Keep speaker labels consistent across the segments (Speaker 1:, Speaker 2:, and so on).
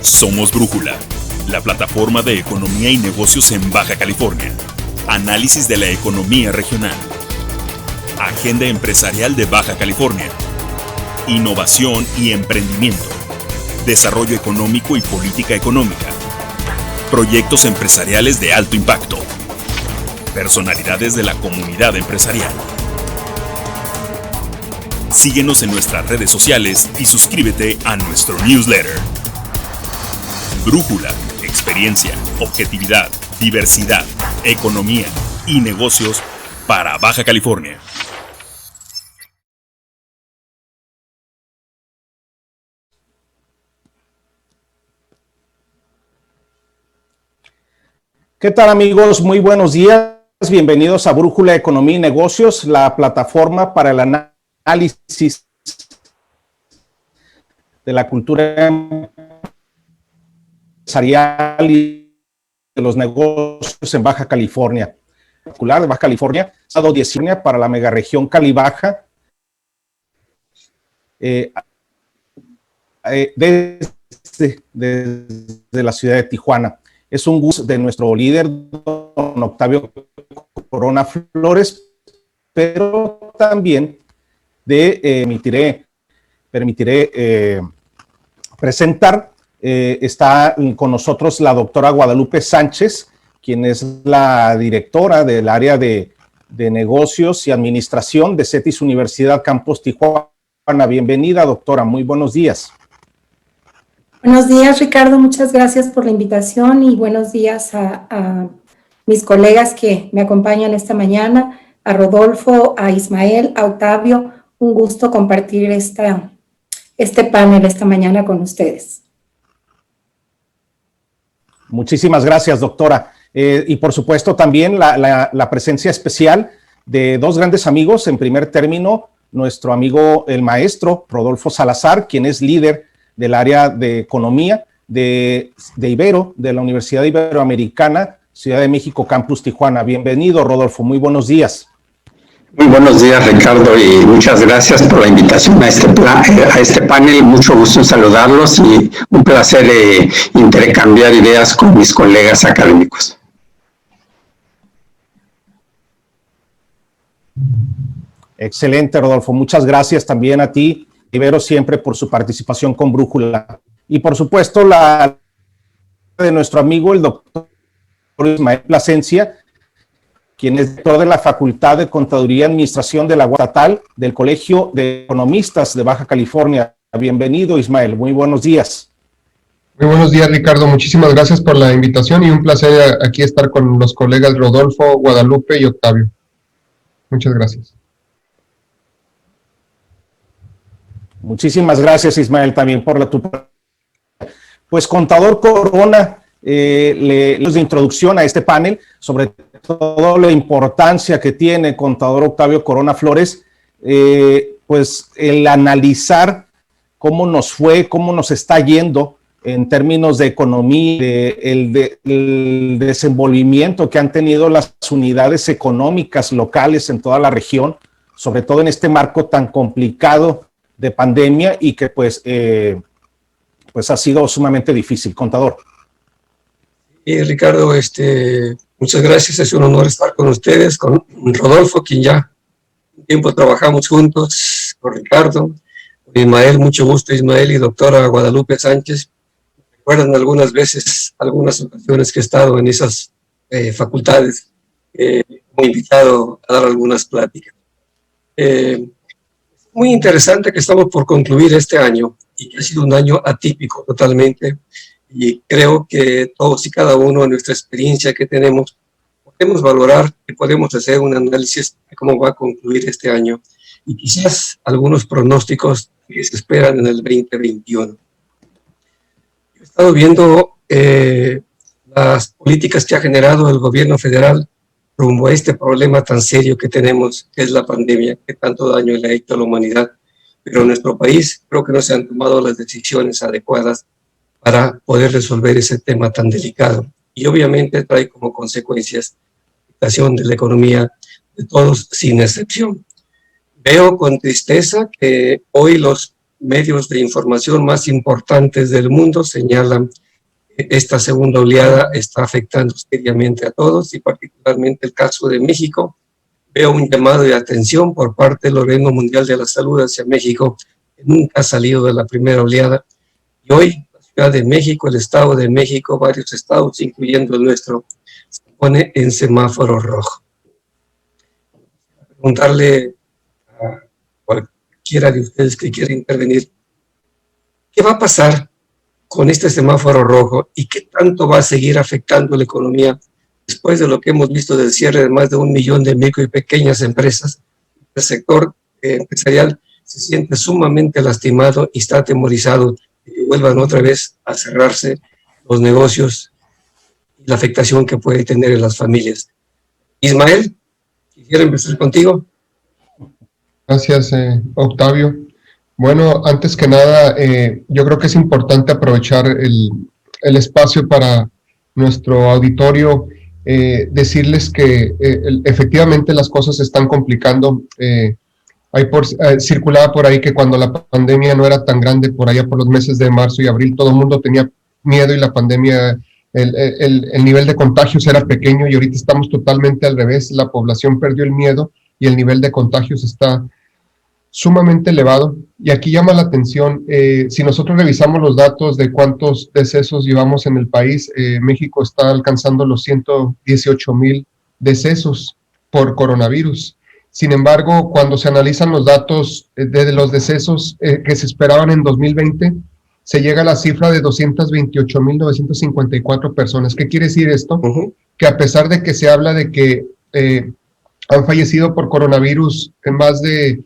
Speaker 1: Somos Brújula, la plataforma de economía y negocios en Baja California. Análisis de la economía regional. Agenda empresarial de Baja California. Innovación y emprendimiento. Desarrollo económico y política económica. Proyectos empresariales de alto impacto. Personalidades de la comunidad empresarial. Síguenos en nuestras redes sociales y suscríbete a nuestro newsletter. Brújula, experiencia, objetividad, diversidad, economía y negocios para Baja California.
Speaker 2: ¿Qué tal, amigos? Muy buenos días. Bienvenidos a Brújula Economía y Negocios, la plataforma para el análisis de la cultura empresarial y de los negocios en Baja California. Particular de Baja California, estado 10 para la megaregión Cali-Baja. Desde la ciudad de Tijuana. Es un gusto de nuestro líder, don Octavio Corona Flores, pero también permitiré presentar. Está con nosotros la doctora Guadalupe Sánchez, quien es la directora del área de negocios y administración de CETIS Universidad Campus Tijuana. Bienvenida, doctora. Muy buenos días.
Speaker 3: Buenos días, Ricardo. Muchas gracias por la invitación y buenos días a mis colegas que me acompañan esta mañana, a Rodolfo, a Ismael, a Octavio. Un gusto compartir este panel esta mañana con ustedes.
Speaker 2: Muchísimas gracias, doctora. Y por supuesto también la presencia especial de dos grandes amigos. En primer término, nuestro amigo el maestro Rodolfo Salazar, quien es líder del área de economía de Ibero, de la Universidad Iberoamericana, Ciudad de México, Campus Tijuana. Bienvenido, Rodolfo. Muy buenos días.
Speaker 4: Muy buenos días, Ricardo, y muchas gracias por la invitación a este panel. Mucho gusto en saludarlos y un placer intercambiar ideas con mis colegas académicos.
Speaker 2: Excelente, Rodolfo. Muchas gracias también a ti, Ibero, siempre por su participación con Brújula. Y por supuesto, la de nuestro amigo, el doctor Ismael Plasencia, quien es director de la Facultad de Contaduría y Administración de la Estatal del Colegio de Economistas de Baja California. Bienvenido, Ismael. Muy buenos días.
Speaker 5: Muy buenos días, Ricardo. Muchísimas gracias por la invitación y un placer aquí estar con los colegas Rodolfo, Guadalupe y Octavio. Muchas gracias.
Speaker 2: Muchísimas gracias, Ismael, también por tu... Pues, contador Corona, los de introducción a este panel, sobre todo la importancia que tiene contador Octavio Corona Flores, pues el analizar cómo nos fue, cómo nos está yendo en términos de economía, el desenvolvimiento que han tenido las unidades económicas locales en toda la región, sobre todo en este marco tan complicado de pandemia y que pues ha sido sumamente difícil. Contador.
Speaker 6: Ricardo, muchas gracias, es un honor estar con ustedes, con Rodolfo, quien ya un tiempo trabajamos juntos, con Ricardo, con Ismael, mucho gusto, Ismael, y doctora Guadalupe Sánchez. Recuerdan algunas veces, algunas ocasiones que he estado en esas facultades, como invitado a dar algunas pláticas. Muy interesante que estamos por concluir este año y que ha sido un año atípico totalmente, y creo que todos y cada uno en nuestra experiencia que tenemos podemos valorar y podemos hacer un análisis de cómo va a concluir este año y quizás algunos pronósticos que se esperan en el 2021. He estado viendo las políticas que ha generado el gobierno federal rumbo a este problema tan serio que tenemos, que es la pandemia, que tanto daño le ha hecho a la humanidad. Pero en nuestro país creo que no se han tomado las decisiones adecuadas para poder resolver ese tema tan delicado. Y obviamente trae como consecuencias la afectación de la economía de todos sin excepción. Veo con tristeza que hoy los medios de información más importantes del mundo señalan que esta segunda oleada está afectando seriamente a todos y particularmente el caso de México. Veo un llamado de atención por parte del Organismo Mundial de la Salud hacia México, que nunca ha salido de la primera oleada. Y hoy la Ciudad de México, el Estado de México, varios estados, incluyendo el nuestro, se pone en semáforo rojo. Preguntarle a cualquiera de ustedes que quiera intervenir, ¿qué va a pasar con este semáforo rojo y qué tanto va a seguir afectando la economía después de lo que hemos visto del cierre de más de 1 millón de micro y pequeñas empresas? El sector empresarial se siente sumamente lastimado y está atemorizado de que vuelvan otra vez a cerrarse los negocios y la afectación que puede tener en las familias. Ismael, quisiera empezar contigo.
Speaker 5: Gracias, Octavio. Bueno, antes que nada, yo creo que es importante aprovechar el espacio para nuestro auditorio, decirles que efectivamente las cosas se están complicando. Circulaba por ahí que cuando la pandemia no era tan grande, por allá por los meses de marzo y abril, todo el mundo tenía miedo y la pandemia, el nivel de contagios era pequeño, y ahorita estamos totalmente al revés. La población perdió el miedo y el nivel de contagios está sumamente elevado. Y aquí llama la atención, si nosotros revisamos los datos de cuántos decesos llevamos en el país, México está alcanzando los 118,000 decesos por coronavirus. Sin embargo, cuando se analizan los datos de los decesos que se esperaban en 2020, se llega a la cifra de 228,954 personas. ¿Qué quiere decir esto? Que a pesar de que se habla de que han fallecido por coronavirus en más de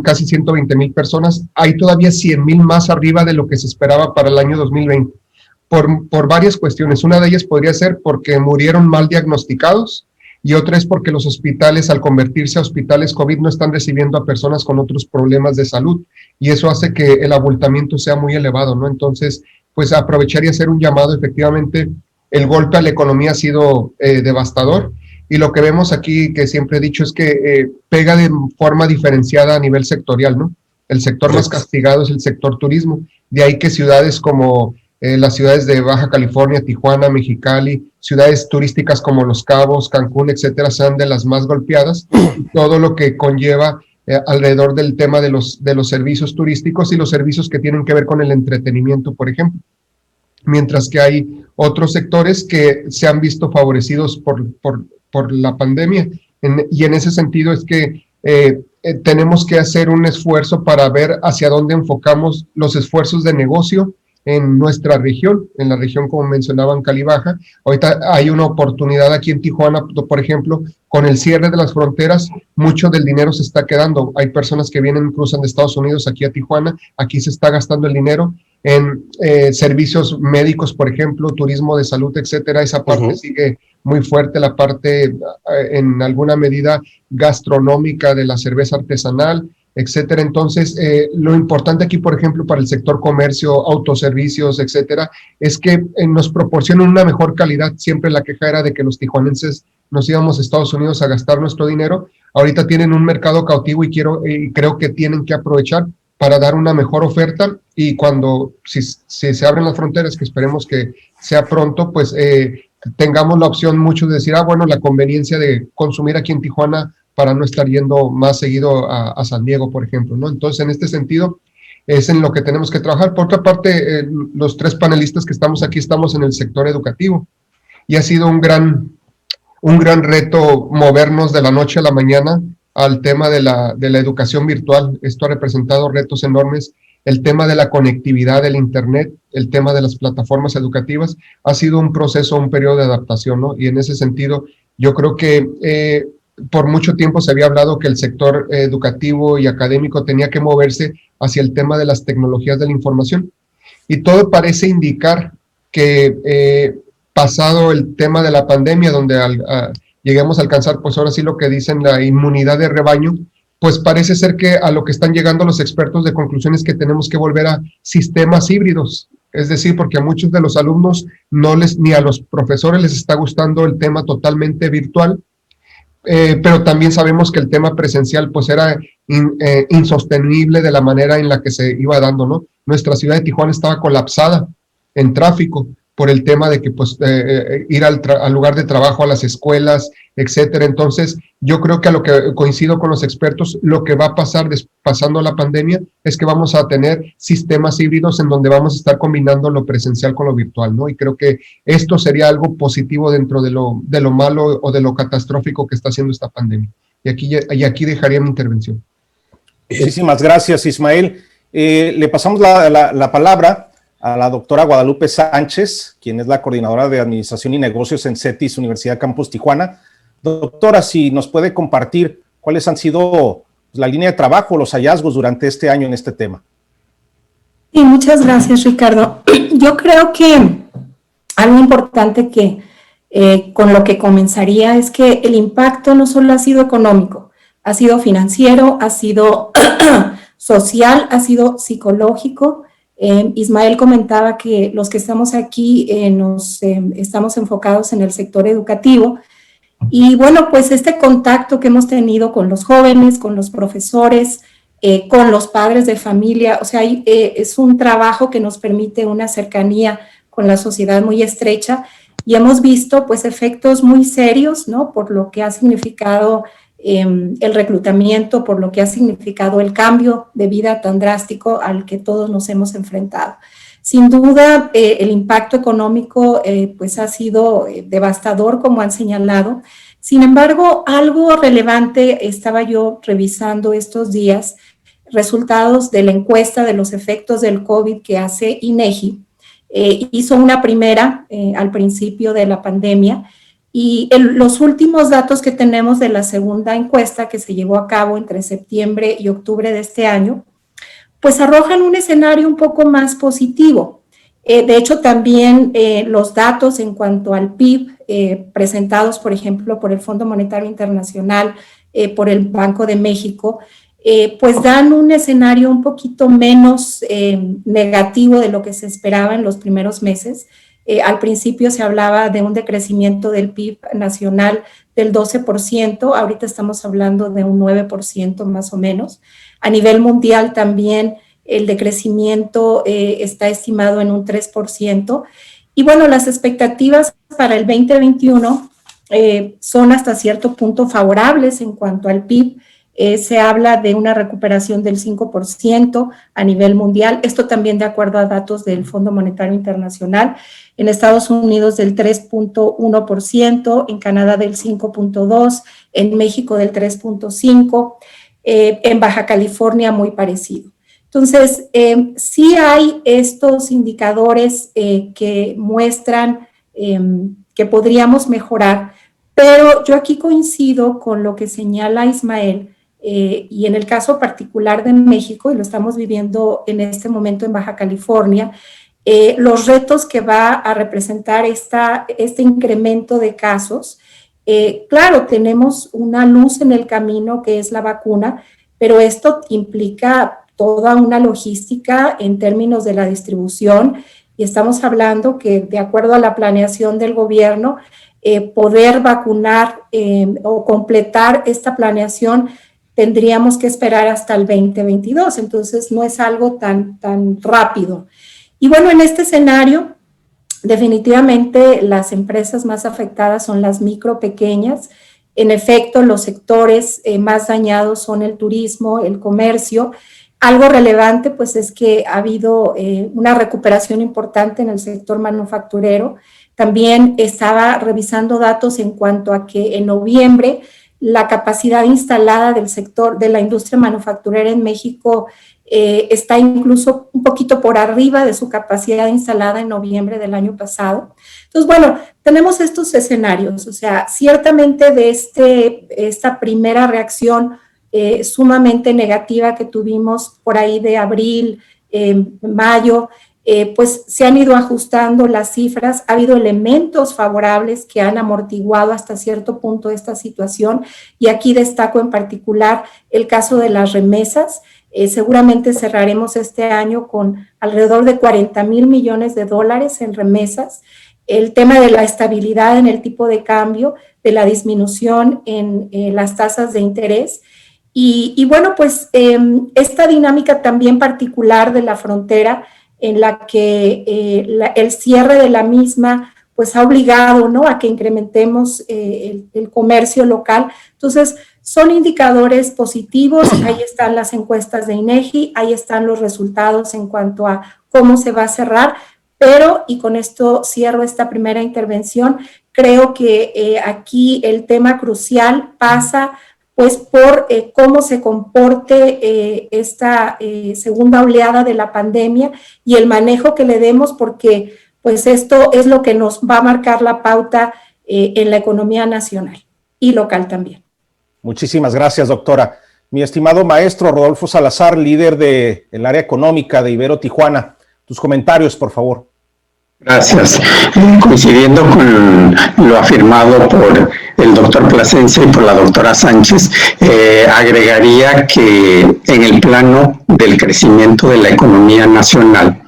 Speaker 5: casi 120,000 personas, hay todavía 100,000 más arriba de lo que se esperaba para el año 2020, por varias cuestiones. Una de ellas podría ser porque murieron mal diagnosticados, y otra es porque los hospitales, al convertirse a hospitales COVID, no están recibiendo a personas con otros problemas de salud, y eso hace que el abultamiento sea muy elevado, ¿no? Entonces, pues aprovechar y hacer un llamado. Efectivamente, el golpe a la economía ha sido devastador, y lo que vemos aquí, que siempre he dicho, es que pega de forma diferenciada a nivel sectorial, ¿no? El sector más castigado es el sector turismo. De ahí que ciudades como las ciudades de Baja California, Tijuana, Mexicali, ciudades turísticas como Los Cabos, Cancún, etcétera, sean de las más golpeadas. Todo lo que conlleva alrededor del tema de los servicios turísticos y los servicios que tienen que ver con el entretenimiento, por ejemplo. Mientras que hay otros sectores que se han visto favorecidos por la pandemia. Y en ese sentido es que tenemos que hacer un esfuerzo para ver hacia dónde enfocamos los esfuerzos de negocio en nuestra región, en la región, como mencionaban, Cali Baja. Ahorita hay una oportunidad aquí en Tijuana, por ejemplo, con el cierre de las fronteras, mucho del dinero se está quedando. Hay personas que cruzan de Estados Unidos aquí a Tijuana, aquí se está gastando el dinero en servicios médicos, por ejemplo, turismo de salud, etcétera. Esa parte sigue muy fuerte, la parte en alguna medida gastronómica de la cerveza artesanal, etcétera. Entonces, lo importante aquí, por ejemplo, para el sector comercio, autoservicios, etcétera, es que nos proporcionan una mejor calidad. Siempre la queja era de que los tijuanenses nos íbamos a Estados Unidos a gastar nuestro dinero. Ahorita tienen un mercado cautivo y creo que tienen que aprovechar para dar una mejor oferta, y si se abren las fronteras, que esperemos que sea pronto, pues tengamos la opción mucho de decir, bueno, la conveniencia de consumir aquí en Tijuana para no estar yendo más seguido a San Diego, por ejemplo, ¿no? Entonces, en este sentido, es en lo que tenemos que trabajar. Por otra parte, los tres panelistas que estamos aquí estamos en el sector educativo, y ha sido un gran reto movernos de la noche a la mañana al tema de la educación virtual. Esto ha representado retos enormes. El tema de la conectividad del Internet, el tema de las plataformas educativas, ha sido un proceso, un periodo de adaptación, ¿no? Y en ese sentido, yo creo que por mucho tiempo se había hablado que el sector educativo y académico tenía que moverse hacia el tema de las tecnologías de la información. Y todo parece indicar que pasado el tema de la pandemia, donde lleguemos a alcanzar, pues ahora sí lo que dicen, la inmunidad de rebaño, pues parece ser que a lo que están llegando los expertos de conclusión es que tenemos que volver a sistemas híbridos. Es decir, porque a muchos de los alumnos ni a los profesores les está gustando el tema totalmente virtual, pero también sabemos que el tema presencial pues era insostenible de la manera en la que se iba dando, ¿no? Nuestra ciudad de Tijuana estaba colapsada en tráfico por el tema de que pues ir al lugar de trabajo, a las escuelas, etcétera. Entonces, yo creo que a lo que coincido con los expertos, lo que va a pasar pasando la pandemia es que vamos a tener sistemas híbridos en donde vamos a estar combinando lo presencial con lo virtual, ¿no? Y creo que esto sería algo positivo dentro de lo malo o de lo catastrófico que está haciendo esta pandemia. Y aquí dejaría mi intervención.
Speaker 2: Muchísimas gracias, Ismael. Le pasamos la palabra a la doctora Guadalupe Sánchez, quien es la coordinadora de Administración y Negocios en CETIS Universidad Campus Tijuana. Doctora, si nos puede compartir cuáles han sido la línea de trabajo, los hallazgos durante este año en este tema.
Speaker 3: Sí, muchas gracias, Ricardo. Yo creo que algo importante que con lo que comenzaría es que el impacto no solo ha sido económico, ha sido financiero, ha sido social, ha sido psicológico. Ismael comentaba que los que estamos aquí estamos enfocados en el sector educativo y bueno, pues este contacto que hemos tenido con los jóvenes, con los profesores, con los padres de familia, o sea, es un trabajo que nos permite una cercanía con la sociedad muy estrecha y hemos visto pues efectos muy serios, ¿no? Por lo que ha significado el reclutamiento, por lo que ha significado el cambio de vida tan drástico al que todos nos hemos enfrentado. Sin duda, el impacto económico pues ha sido devastador, como han señalado. Sin embargo, algo relevante, estaba yo revisando estos días, resultados de la encuesta de los efectos del COVID que hace INEGI. Hizo una primera al principio de la pandemia, y los últimos datos que tenemos de la segunda encuesta que se llevó a cabo entre septiembre y octubre de este año, pues arrojan un escenario un poco más positivo. De hecho, también los datos en cuanto al PIB presentados, por ejemplo, por el Fondo Monetario Internacional, por el Banco de México, pues dan un escenario un poquito menos negativo de lo que se esperaba en los primeros meses. Al principio se hablaba de un decrecimiento del PIB nacional del 12%, ahorita estamos hablando de un 9% más o menos. A nivel mundial también el decrecimiento está estimado en un 3%. Y bueno, las expectativas para el 2021 son hasta cierto punto favorables en cuanto al PIB. Se habla de una recuperación del 5% a nivel mundial, esto también de acuerdo a datos del Fondo Monetario Internacional, en Estados Unidos del 3.1%, en Canadá del 5.2%, en México del 3.5%, en Baja California muy parecido. Entonces, sí hay estos indicadores que muestran que podríamos mejorar, pero yo aquí coincido con lo que señala Ismael, y en el caso particular de México, y lo estamos viviendo en este momento en Baja California, los retos que va a representar este incremento de casos. Claro, tenemos una luz en el camino que es la vacuna, pero esto implica toda una logística en términos de la distribución y estamos hablando que de acuerdo a la planeación del gobierno, poder vacunar o completar esta planeación tendríamos que esperar hasta el 2022, entonces no es algo tan rápido. Y bueno, en este escenario, definitivamente las empresas más afectadas son las micro, pequeñas. En efecto, los sectores más dañados son el turismo, el comercio. Algo relevante, pues, es que ha habido una recuperación importante en el sector manufacturero. También estaba revisando datos en cuanto a que en noviembre la capacidad instalada del sector de la industria manufacturera en México está incluso un poquito por arriba de su capacidad instalada en noviembre del año pasado. Entonces, bueno, tenemos estos escenarios, o sea, ciertamente de esta primera reacción sumamente negativa que tuvimos por ahí de abril, mayo, pues se han ido ajustando las cifras, ha habido elementos favorables que han amortiguado hasta cierto punto esta situación y aquí destaco en particular el caso de las remesas. Seguramente cerraremos este año con alrededor de $40,000 millones en remesas. El tema de la estabilidad en el tipo de cambio, de la disminución en las tasas de interés Y bueno, pues esta dinámica también particular de la frontera en la que el cierre de la misma pues ha obligado, ¿no?, a que incrementemos el comercio local. Entonces, son indicadores positivos, ahí están las encuestas de INEGI, ahí están los resultados en cuanto a cómo se va a cerrar, pero, y con esto cierro esta primera intervención, creo que aquí el tema crucial pasa pues por cómo se comporte esta segunda oleada de la pandemia y el manejo que le demos, porque pues esto es lo que nos va a marcar la pauta en la economía nacional y local también.
Speaker 2: Muchísimas gracias, doctora. Mi estimado maestro Rodolfo Salazar, líder del área económica de Ibero Tijuana, tus comentarios, por favor.
Speaker 4: Gracias. Coincidiendo con lo afirmado por el doctor Plasencia y por la doctora Sánchez, agregaría que en el plano del crecimiento de la economía nacional,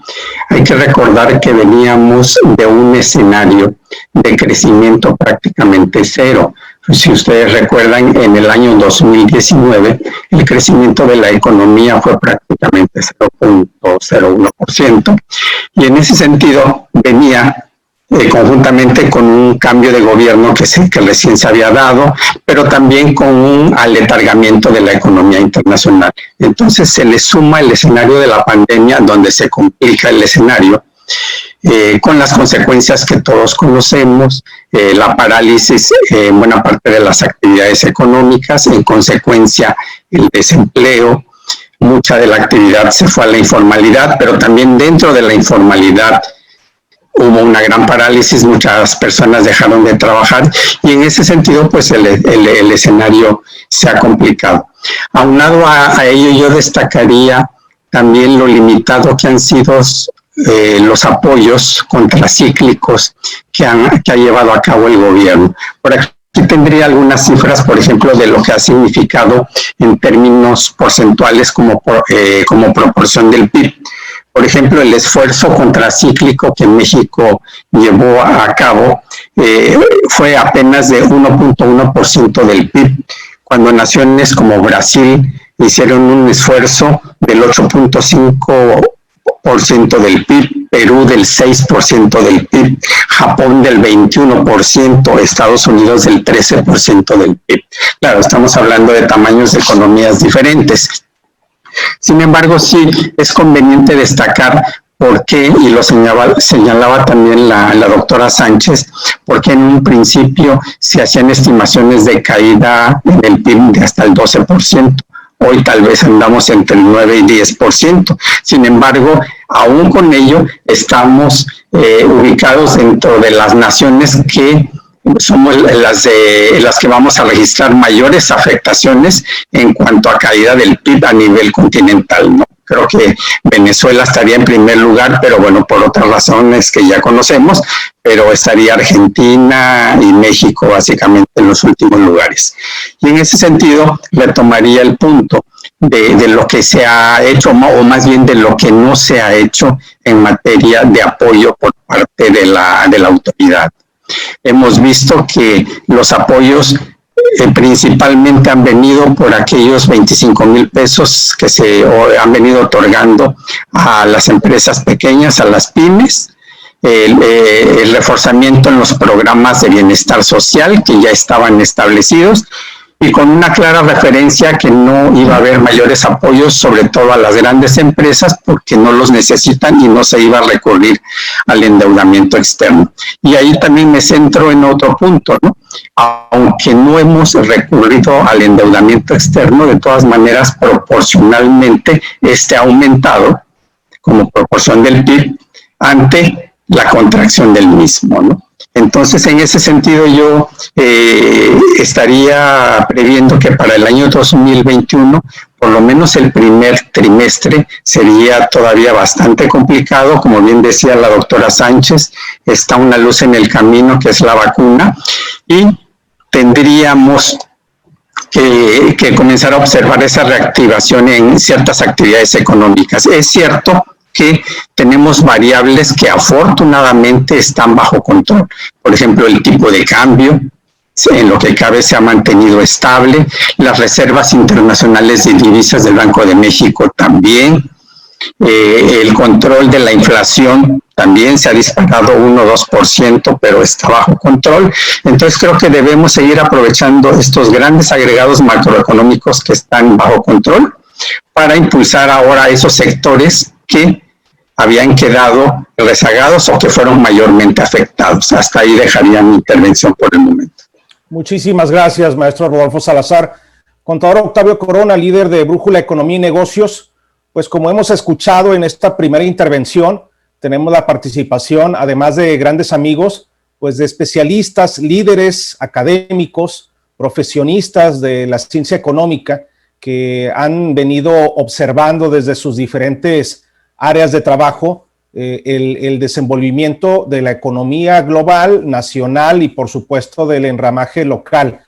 Speaker 4: hay que recordar que veníamos de un escenario de crecimiento prácticamente cero. Si ustedes recuerdan, en el año 2019, el crecimiento de la economía fue prácticamente 0.01%. Y en ese sentido venía conjuntamente con un cambio de gobierno que recién se había dado, pero también con un aletargamiento de la economía internacional. Entonces se le suma el escenario de la pandemia, donde se complica el escenario, con las consecuencias que todos conocemos, la parálisis en buena parte de las actividades económicas, en consecuencia el desempleo, mucha de la actividad se fue a la informalidad, pero también dentro de la informalidad hubo una gran parálisis, muchas personas dejaron de trabajar y en ese sentido pues el escenario se ha complicado. Aunado a ello, yo destacaría también lo limitado que han sido los apoyos contracíclicos que ha llevado a cabo el gobierno. Por aquí tendría algunas cifras, por ejemplo, de lo que ha significado en términos porcentuales como proporción del PIB. Por ejemplo, el esfuerzo contracíclico que México llevó a cabo fue apenas de 1.1% del PIB, cuando naciones como Brasil hicieron un esfuerzo del 8.5% del PIB, Perú del 6% del PIB, Japón del 21%, Estados Unidos del 13% del PIB. Claro, estamos hablando de tamaños de economías diferentes. Sin embargo, sí es conveniente destacar por qué, y lo señalaba también la doctora Sánchez, porque en un principio se hacían estimaciones de caída en el PIB de hasta el 12%. Hoy tal vez andamos entre el 9 y 10%. Sin embargo, aún con ello, estamos ubicados dentro de las naciones que somos las que vamos a registrar mayores afectaciones en cuanto a caída del PIB a nivel continental, ¿no? Creo que Venezuela estaría en primer lugar, pero bueno, por otras razones que ya conocemos, pero estaría Argentina y México básicamente en los últimos lugares. Y en ese sentido, retomaría el punto de lo que se ha hecho, o más bien de lo que no se ha hecho en materia de apoyo por parte de la autoridad. Hemos visto que los apoyos principalmente han venido por aquellos 25,000 pesos que se han venido otorgando a las empresas pequeñas, a las pymes, el reforzamiento en los programas de bienestar social que ya estaban establecidos y con una clara referencia que no iba a haber mayores apoyos, sobre todo a las grandes empresas, porque no los necesitan y no se iba a recurrir al endeudamiento externo. Y ahí también me centro en otro punto, ¿no? Aunque no hemos recurrido al endeudamiento externo, de todas maneras, proporcionalmente, ha aumentado como proporción del PIB ante la contracción del mismo, ¿no? Entonces, en ese sentido, yo estaría previendo que para el año 2021, por lo menos el primer trimestre, sería todavía bastante complicado. Como bien decía la doctora Sánchez, está una luz en el camino que es la vacuna y tendríamos que comenzar a observar esa reactivación en ciertas actividades económicas. Es cierto que tenemos variables que afortunadamente están bajo control. Por ejemplo, el tipo de cambio, en lo que cabe se ha mantenido estable. Las reservas internacionales de divisas del Banco de México también. El control de la inflación también se ha disparado 1-2%, pero está bajo control. Entonces creo que debemos seguir aprovechando estos grandes agregados macroeconómicos que están bajo control para impulsar ahora esos sectores que habían quedado rezagados o que fueron mayormente afectados. Hasta ahí dejaría mi intervención por el momento.
Speaker 2: Muchísimas gracias, maestro Rodolfo Salazar. Contador Octavio Corona, líder de Brújula Economía y Negocios. Pues como hemos escuchado en esta primera intervención, tenemos la participación, además de grandes amigos, pues de especialistas, líderes académicos, profesionistas de la ciencia económica que han venido observando desde sus diferentes áreas de trabajo el desenvolvimiento de la economía global, nacional y por supuesto del enramaje local.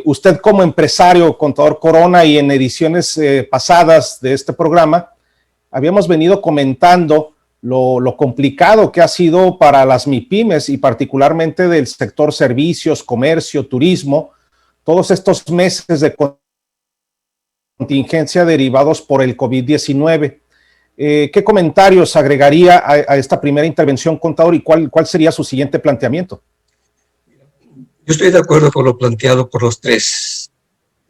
Speaker 2: Usted como empresario, contador Corona, y en ediciones pasadas de este programa, habíamos venido comentando lo complicado que ha sido para las MIPYMES y particularmente del sector servicios, comercio, turismo, todos estos meses de contingencia derivados por el COVID-19. ¿Qué comentarios agregaría a esta primera intervención, contador, y cuál sería su siguiente planteamiento?
Speaker 6: Yo estoy de acuerdo con lo planteado por los tres,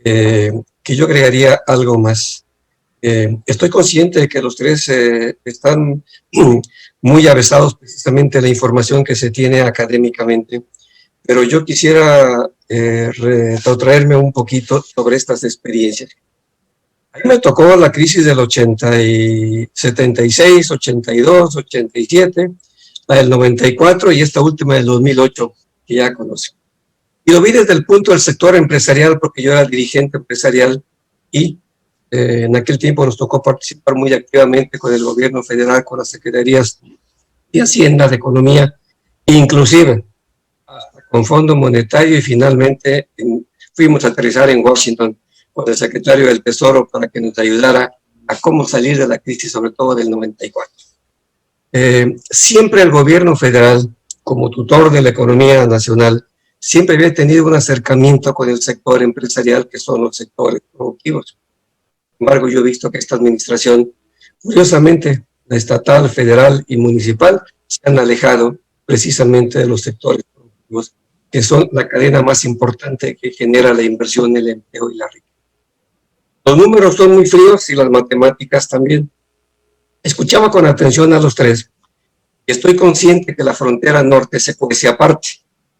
Speaker 6: que yo agregaría algo más. Estoy consciente de que los tres están muy avesados precisamente a la información que se tiene académicamente, pero yo quisiera retrotraerme un poquito sobre estas experiencias. A mí me tocó la crisis del 76, 82, 87, la del 94 y esta última del 2008, que ya conozco. Y lo vi desde el punto del sector empresarial, porque yo era dirigente empresarial y en aquel tiempo nos tocó participar muy activamente con el gobierno federal, con las secretarías de Hacienda, de Economía, inclusive con Fondo Monetario, y finalmente fuimos a aterrizar en Washington con el secretario del Tesoro para que nos ayudara a cómo salir de la crisis, sobre todo del 94. Siempre el gobierno federal, como tutor de la economía nacional, siempre había tenido un acercamiento con el sector empresarial, que son los sectores productivos. Sin embargo, yo he visto que esta administración, curiosamente, la estatal, federal y municipal, se han alejado precisamente de los sectores productivos, que son la cadena más importante que genera la inversión, el empleo y la riqueza. Los números son muy fríos y las matemáticas también. Escuchaba con atención a los tres y estoy consciente que la frontera norte se cuece aparte.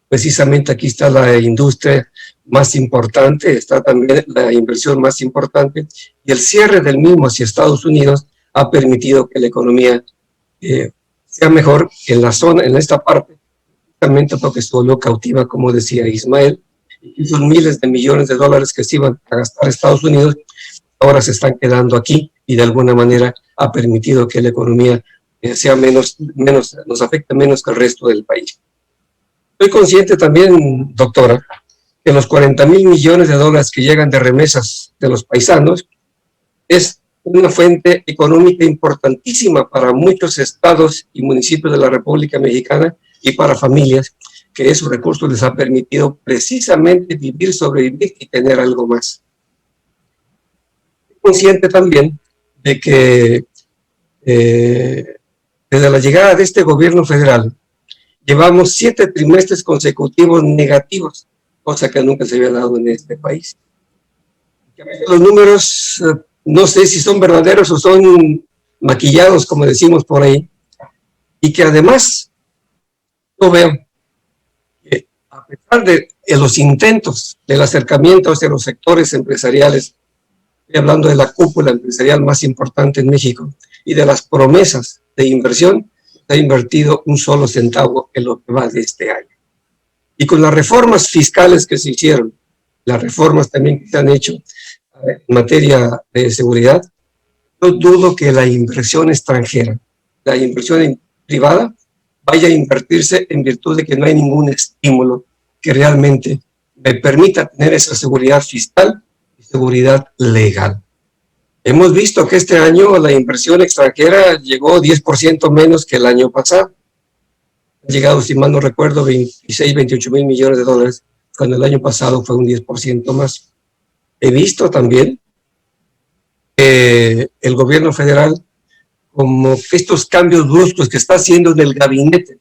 Speaker 6: Precisamente aquí está la industria más importante, está también la inversión más importante, y el cierre del mismo hacia Estados Unidos ha permitido que la economía sea mejor en la zona, en esta parte, justamente porque se volvió cautiva, como decía Ismael, y esos miles de millones de dólares que se iban a gastar Estados Unidos, ahora se están quedando aquí, y de alguna manera ha permitido que la economía sea nos afecte menos que el resto del país. Estoy consciente también, doctora, que los 40,000 millones de dólares que llegan de remesas de los paisanos es una fuente económica importantísima para muchos estados y municipios de la República Mexicana y para familias que esos recursos les ha permitido precisamente vivir, sobrevivir y tener algo más. Estoy consciente también de que desde la llegada de este gobierno federal llevamos 7 trimestres consecutivos negativos, cosa que nunca se había dado en este país. Los números no sé si son verdaderos o son maquillados, como decimos por ahí, y que además yo veo que a pesar de los intentos del acercamiento hacia los sectores empresariales, estoy hablando de la cúpula empresarial más importante en México y de las promesas de inversión, se ha invertido un solo centavo en lo que va de este año. Y con las reformas fiscales que se hicieron, las reformas también que se han hecho en materia de seguridad, yo dudo que la inversión extranjera, la inversión privada, vaya a invertirse en virtud de que no hay ningún estímulo que realmente me permita tener esa seguridad fiscal y seguridad legal. Hemos visto que este año la inversión extranjera llegó 10% menos que el año pasado. Han llegado, si mal no recuerdo, 26, 28 mil millones de dólares, cuando el año pasado fue un 10% más. He visto también el gobierno federal como estos cambios bruscos que está haciendo en el gabinete.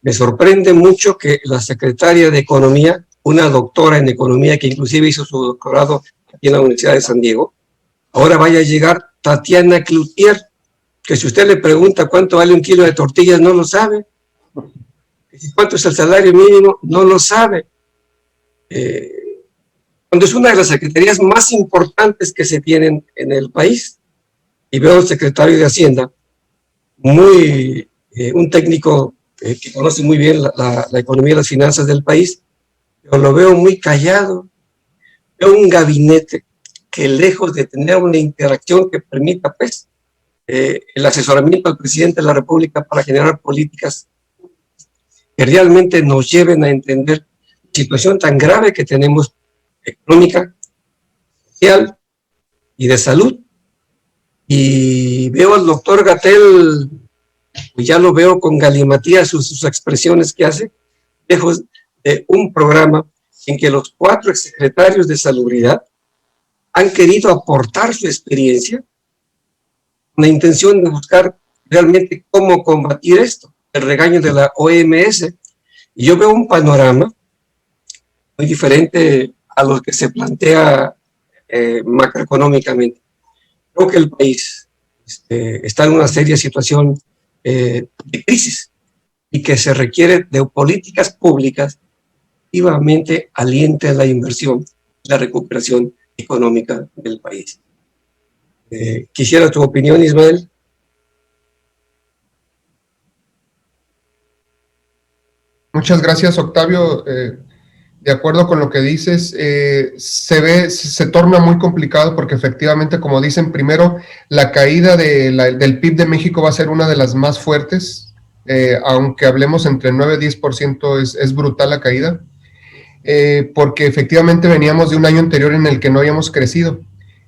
Speaker 6: Me sorprende mucho que la secretaria de Economía, una doctora en Economía que inclusive hizo su doctorado aquí en la Universidad de San Diego, ahora vaya a llegar Tatiana Cloutier, que si usted le pregunta cuánto vale un kilo de tortillas, no lo sabe. ¿Cuánto es el salario mínimo? No lo sabe. Cuando es una de las secretarías más importantes que se tienen en el país. Y veo al secretario de Hacienda, un técnico que conoce muy bien la economía y las finanzas del país, pero lo veo muy callado. Veo un gabinete que, lejos de tener una interacción que permita pues, el asesoramiento al presidente de la República para generar políticas que realmente nos lleven a entender la situación tan grave que tenemos económica, social y de salud. Y veo al doctor Gatell, ya lo veo con galimatía sus expresiones que hace, lejos de un programa en que los 4 exsecretarios de Salubridad han querido aportar su experiencia con la intención de buscar realmente cómo combatir esto, el regaño de la OMS. Y yo veo un panorama muy diferente a lo que se plantea macroeconómicamente. Creo que el país está en una seria situación de crisis y que se requiere de políticas públicas que activamente alienten la inversión y la recuperación económica del país. Quisiera tu opinión, Ismael.
Speaker 5: Muchas gracias, Octavio. De acuerdo con lo que dices, se torna muy complicado porque efectivamente, como dicen, primero, la caída del PIB de México va a ser una de las más fuertes, aunque hablemos entre 9 y 10%, es brutal la caída, porque efectivamente veníamos de un año anterior en el que no habíamos crecido.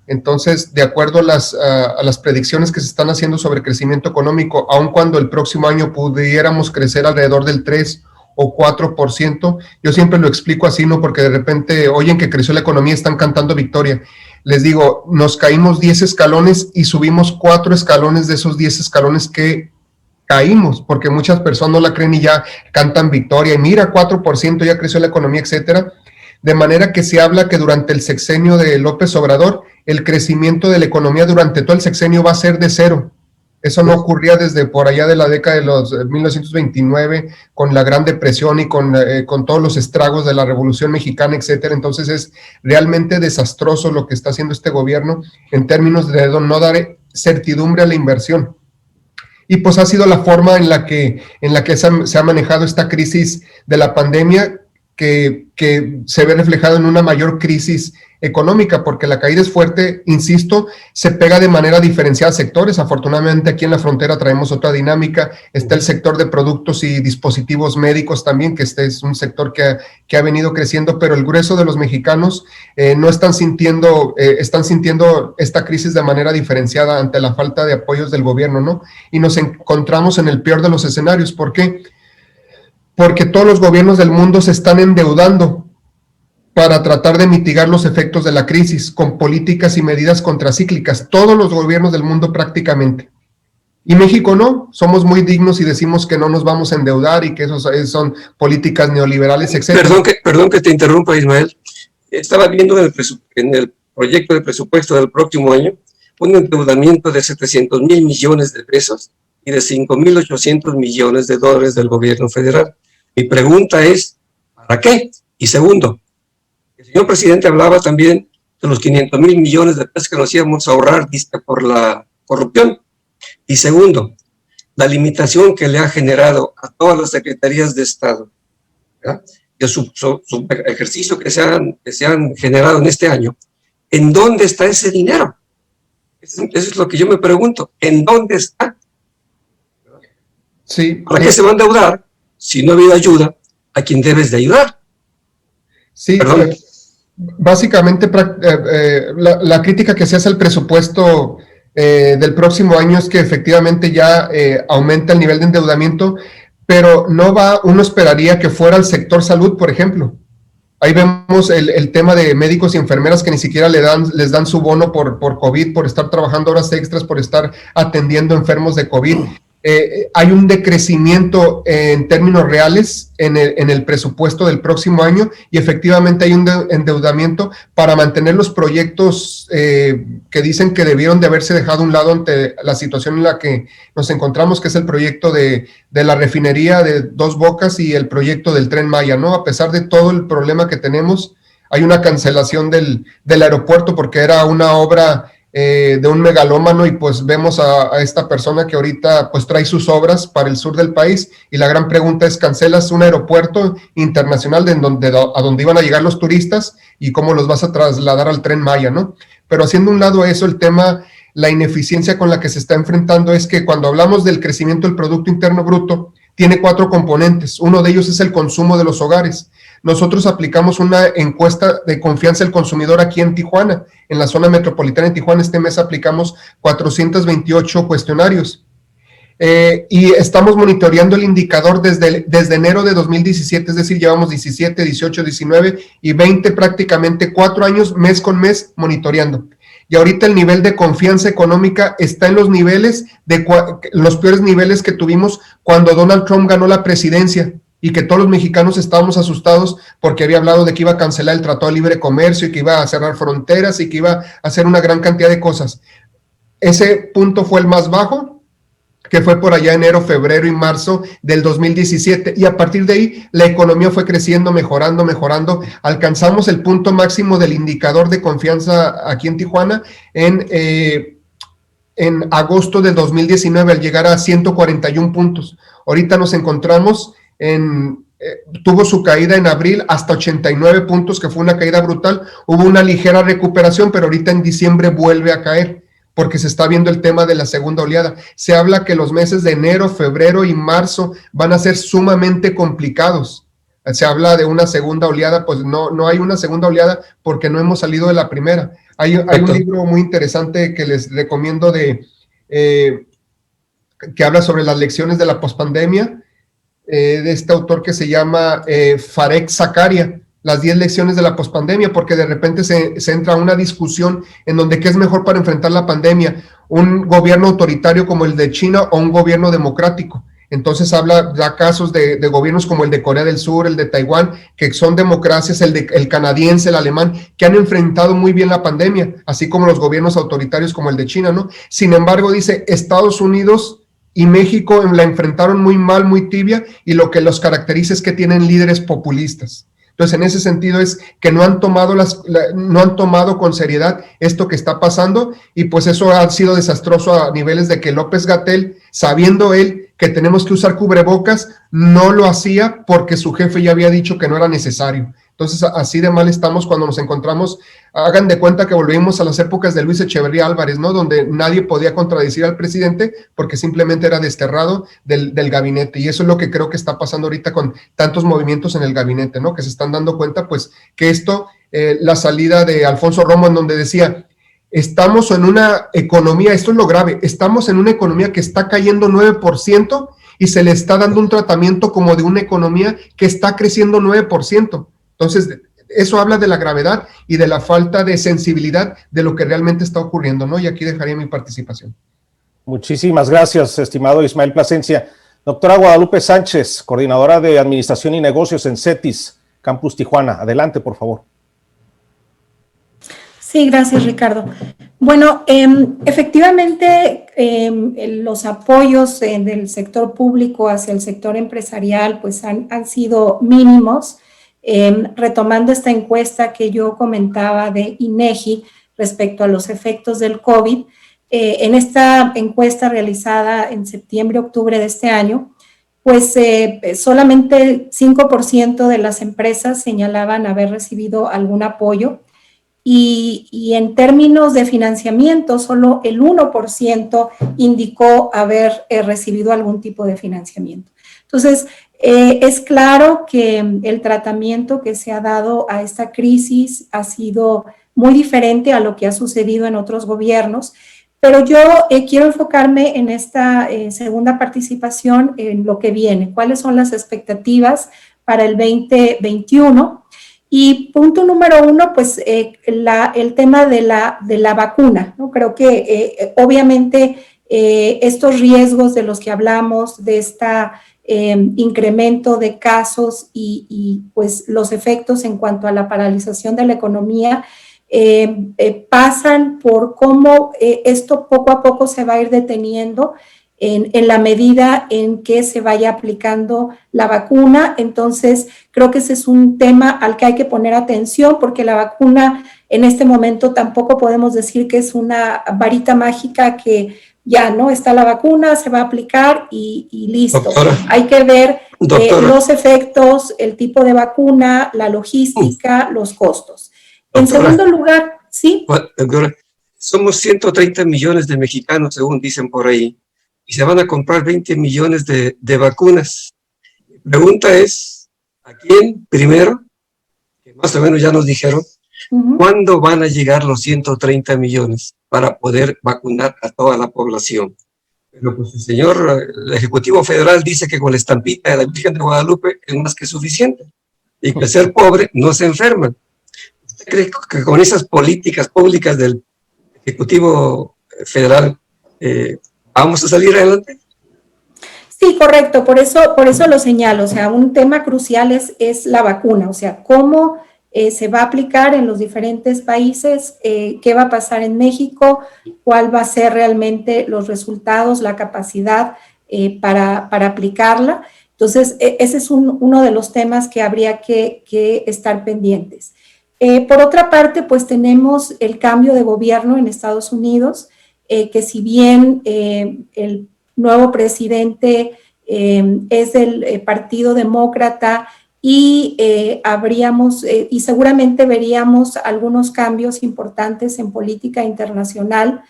Speaker 5: Entonces, de acuerdo a las predicciones que se están haciendo sobre crecimiento económico, aun cuando el próximo año pudiéramos crecer alrededor del 3 o 4%, yo siempre lo explico así, ¿no? Porque de repente oyen que creció la economía, están cantando victoria. Les digo, nos caímos 10 escalones y subimos 4 escalones de esos 10 escalones que caímos, porque muchas personas no la creen y ya cantan victoria, y mira, 4% ya creció la economía, etcétera. De manera que se habla que durante el sexenio de López Obrador, el crecimiento de la economía durante todo el sexenio va a ser de 0. Eso no ocurría desde por allá de la década de los 1929, con la Gran Depresión y con todos los estragos de la Revolución Mexicana, etcétera. Entonces es realmente desastroso lo que está haciendo este gobierno en términos de no dar certidumbre a la inversión. Y pues ha sido la forma en la que se ha manejado esta crisis de la pandemia, que se ve reflejado en una mayor crisis económica, porque la caída es fuerte, insisto, se pega de manera diferenciada a sectores. Afortunadamente aquí en la frontera traemos otra dinámica, está el sector de productos y dispositivos médicos también, que este es un sector que ha venido creciendo, pero el grueso de los mexicanos no están sintiendo esta crisis de manera diferenciada ante la falta de apoyos del gobierno, ¿no? Y nos encontramos en el peor de los escenarios. ¿Por qué? Porque todos los gobiernos del mundo se están endeudando para tratar de mitigar los efectos de la crisis con políticas y medidas contracíclicas. Todos los gobiernos del mundo prácticamente. Y México no, somos muy dignos y decimos que no nos vamos a endeudar y que esos son políticas neoliberales, etc.
Speaker 6: Perdón que te interrumpa, Ismael. Estaba viendo en el proyecto de presupuesto del próximo año un endeudamiento de 700,000 millones de pesos y de 5,800 millones de dólares del gobierno federal. Mi pregunta es, ¿para qué? Y segundo, el señor presidente hablaba también de los 500,000 millones de pesos que nos íbamos a ahorrar por la corrupción. Y segundo, la limitación que le ha generado a todas las secretarías de Estado, ¿verdad? De su ejercicio que se han generado en este año. ¿En dónde está ese dinero? Eso es lo que yo me pregunto. ¿En dónde está?
Speaker 5: Sí.
Speaker 6: ¿Para qué se va a endeudar si no ha habido ayuda a quien debes de ayudar?
Speaker 5: Sí, básicamente la crítica que se hace al presupuesto del próximo año es que efectivamente ya aumenta el nivel de endeudamiento, pero uno esperaría que fuera al sector salud, por ejemplo. Ahí vemos el tema de médicos y enfermeras que ni siquiera les dan su bono por COVID, por estar trabajando horas extras, por estar atendiendo enfermos de COVID. Hay un decrecimiento en términos reales en el presupuesto del próximo año y efectivamente hay un endeudamiento para mantener los proyectos que dicen que debieron de haberse dejado a un lado ante la situación en la que nos encontramos, que es el proyecto de la refinería de Dos Bocas y el proyecto del Tren Maya, ¿no? A pesar de todo el problema que tenemos, hay una cancelación del aeropuerto porque era una obra de un megalómano y pues vemos a esta persona que ahorita pues trae sus obras para el sur del país y la gran pregunta es, ¿cancelas un aeropuerto internacional a donde iban a llegar los turistas y cómo los vas a trasladar al Tren Maya, ¿no? Pero haciendo un lado eso, el tema, la ineficiencia con la que se está enfrentando es que cuando hablamos del crecimiento del Producto Interno Bruto, tiene 4 componentes, uno de ellos es el consumo de los hogares. Nosotros aplicamos una encuesta de confianza del consumidor aquí en Tijuana, en la zona metropolitana de Tijuana. Este mes aplicamos 428 cuestionarios y estamos monitoreando el indicador desde enero de 2017, es decir, llevamos 17, 18, 19 y 20 prácticamente 4 años, mes con mes, monitoreando. Y ahorita el nivel de confianza económica está en los niveles, los peores niveles que tuvimos cuando Donald Trump ganó la presidencia, y que todos los mexicanos estábamos asustados porque había hablado de que iba a cancelar el Tratado de Libre Comercio y que iba a cerrar fronteras y que iba a hacer una gran cantidad de cosas. Ese punto fue el más bajo, que fue por allá enero, febrero y marzo del 2017, y a partir de ahí la economía fue creciendo, mejorando, alcanzamos el punto máximo del indicador de confianza aquí en Tijuana en agosto del 2019 al llegar a 141 puntos. Ahorita nos encontramos tuvo su caída en abril hasta 89 puntos, que fue una caída brutal, hubo una ligera recuperación, pero ahorita en diciembre vuelve a caer, porque se está viendo el tema de la segunda oleada. Se habla que los meses de enero, febrero y marzo van a ser sumamente complicados. Se habla de una segunda oleada, pues no hay una segunda oleada porque no hemos salido de la primera. Hay un libro muy interesante que les recomiendo que habla sobre las lecciones de la pospandemia, de este autor que se llama Farek Zakaria, las 10 lecciones de la pospandemia, porque de repente se entra a una discusión en donde qué es mejor para enfrentar la pandemia, un gobierno autoritario como el de China o un gobierno democrático. Entonces da casos de gobiernos como el de Corea del Sur, el de Taiwán, que son democracias, el canadiense, el alemán, que han enfrentado muy bien la pandemia, así como los gobiernos autoritarios como el de China, ¿no? Sin embargo, dice, Estados Unidos y México la enfrentaron muy mal, muy tibia, y lo que los caracteriza es que tienen líderes populistas. Entonces, en ese sentido es que no han tomado con seriedad esto que está pasando, y pues eso ha sido desastroso a niveles de que López-Gatell, sabiendo él que tenemos que usar cubrebocas, no lo hacía porque su jefe ya había dicho que no era necesario. Entonces, así de mal estamos cuando nos encontramos. Hagan de cuenta que volvimos a las épocas de Luis Echeverría Álvarez, ¿no? Donde nadie podía contradecir al presidente porque simplemente era desterrado del gabinete. Y eso es lo que creo que está pasando ahorita con tantos movimientos en el gabinete, ¿no? Que se están dando cuenta, pues, que esto, la salida de Alfonso Romo, en donde decía, estamos en una economía, esto es lo grave, estamos en una economía que está cayendo 9% y se le está dando un tratamiento como de una economía que está creciendo 9%. Entonces, eso habla de la gravedad y de la falta de sensibilidad de lo que realmente está ocurriendo, ¿no? Y aquí dejaría mi participación.
Speaker 2: Muchísimas gracias, estimado Ismael Plasencia. Doctora Guadalupe Sánchez, coordinadora de Administración y Negocios en CETIS, Campus Tijuana. Adelante, por favor.
Speaker 3: Sí, gracias, Ricardo. Bueno, efectivamente, los apoyos del sector público hacia el sector empresarial pues han sido mínimos. Retomando esta encuesta que yo comentaba de INEGI respecto a los efectos del COVID, en esta encuesta realizada en septiembre-octubre de este año, pues solamente 5% de las empresas señalaban haber recibido algún apoyo y en términos de financiamiento, solo el 1% indicó haber recibido algún tipo de financiamiento. Entonces, es claro que el tratamiento que se ha dado a esta crisis ha sido muy diferente a lo que ha sucedido en otros gobiernos, pero yo quiero enfocarme en esta segunda participación en lo que viene, cuáles son las expectativas para el 2021 Y punto número 1, pues el tema de la vacuna, ¿no? Creo que obviamente estos riesgos de los que hablamos, de este incremento de casos y pues los efectos en cuanto a la paralización de la economía, pasan por cómo esto poco a poco se va a ir deteniendo en la medida en que se vaya aplicando la vacuna. Entonces, creo que ese es un tema al que hay que poner atención, porque la vacuna en este momento tampoco podemos decir que es una varita mágica que ya, ¿no? Está la vacuna, se va a aplicar y listo.
Speaker 6: Doctora,
Speaker 3: hay que ver los
Speaker 6: doctora,
Speaker 3: efectos, el tipo de vacuna, la logística, los costos. En
Speaker 6: doctora,
Speaker 3: segundo lugar, ¿sí?
Speaker 6: doctora, somos 130 millones de mexicanos, según dicen por ahí, y se van a comprar 20 millones de vacunas. Mi pregunta es, ¿a quién primero? Que más o menos ya nos dijeron, ¿cuándo van a llegar los 130 millones para poder vacunar a toda la población? Pero pues el Ejecutivo Federal dice que con la estampita de la Virgen de Guadalupe es más que suficiente y que al ser pobre no se enferman. ¿Usted cree que con esas políticas públicas del Ejecutivo Federal vamos a salir adelante?
Speaker 3: Sí, correcto, por eso lo señalo, o sea, un tema crucial es la vacuna, o sea, cómo se va a aplicar en los diferentes países, qué va a pasar en México, cuál va a ser realmente los resultados, la capacidad para aplicarla. Entonces, ese es uno de los temas que habría que estar pendientes. Por otra parte, pues tenemos el cambio de gobierno en Estados Unidos, que si bien el nuevo presidente es del Partido Demócrata y y seguramente veríamos algunos cambios importantes en política internacional,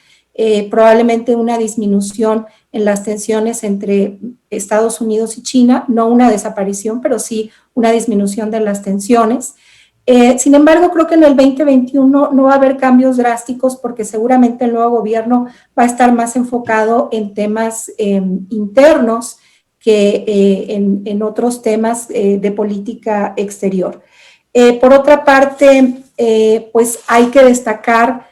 Speaker 3: probablemente una disminución en las tensiones entre Estados Unidos y China, no una desaparición, pero sí una disminución de las tensiones. Sin embargo, creo que en el 2021 no va a haber cambios drásticos porque seguramente el nuevo gobierno va a estar más enfocado en temas internos que en otros temas de política exterior. Por otra parte, pues hay que destacar